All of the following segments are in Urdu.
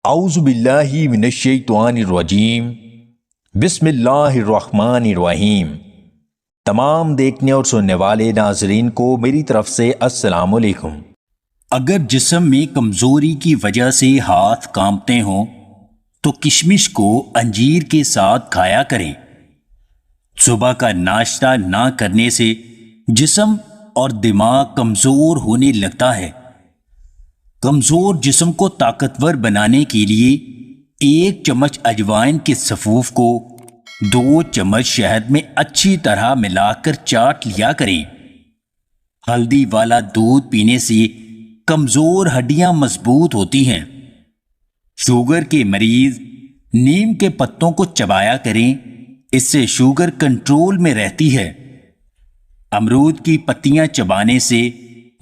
اعوذ باللہ من الشیطان الرجیم بسم اللہ الرحمن الرحیم۔ تمام دیکھنے اور سننے والے ناظرین کو میری طرف سے السلام علیکم۔ اگر جسم میں کمزوری کی وجہ سے ہاتھ کانپتے ہوں تو کشمش کو انجیر کے ساتھ کھایا کریں۔ صبح کا ناشتہ نہ کرنے سے جسم اور دماغ کمزور ہونے لگتا ہے۔ کمزور جسم کو طاقتور بنانے کے لیے 1 چمچ اجوائن کے سفوف کو 2 چمچ شہد میں اچھی طرح ملا کر چاٹ لیا کریں۔ ہلدی والا دودھ پینے سے کمزور ہڈیاں مضبوط ہوتی ہیں۔ شوگر کے مریض نیم کے پتوں کو چبایا کریں، اس سے شوگر کنٹرول میں رہتی ہے۔ امرود کی پتیاں چبانے سے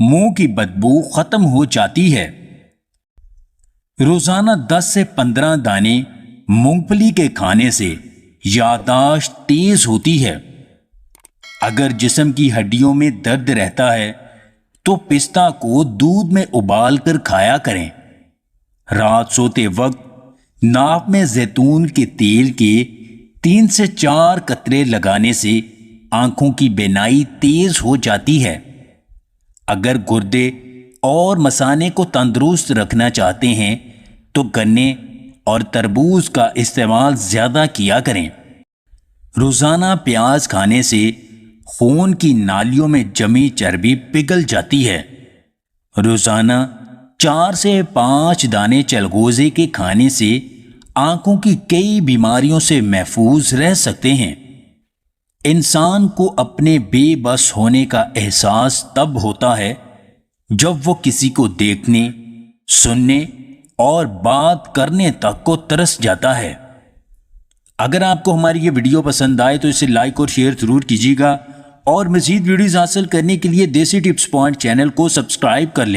منہ کی بدبو ختم ہو جاتی ہے۔ روزانہ 10 سے 15 دانے مونگ پھلی کے کھانے سے یادداشت تیز ہوتی ہے۔ اگر جسم کی ہڈیوں میں درد رہتا ہے تو پستہ کو دودھ میں ابال کر کھایا کریں۔ رات سوتے وقت ناک میں زیتون کے تیل کے 3 سے 4 قطرے لگانے سے آنکھوں کی بینائی تیز ہو جاتی ہے۔ اگر گردے اور مثانے کو تندرست رکھنا چاہتے ہیں تو گنے اور تربوز کا استعمال زیادہ کیا کریں۔ روزانہ پیاز کھانے سے خون کی نالیوں میں جمی چربی پگھل جاتی ہے۔ روزانہ 4 سے 5 دانے چلغوزے کے کھانے سے آنکھوں کی کئی بیماریوں سے محفوظ رہ سکتے ہیں۔ انسان کو اپنے بے بس ہونے کا احساس تب ہوتا ہے جب وہ کسی کو دیکھنے، سننے اور بات کرنے تک کو ترس جاتا ہے۔ اگر آپ کو ہماری یہ ویڈیو پسند آئے تو اسے لائک اور شیئر ضرور کیجیے گا، اور مزید ویڈیوز حاصل کرنے کے لیے دیسی ٹپس پوائنٹ چینل کو سبسکرائب کر لیں۔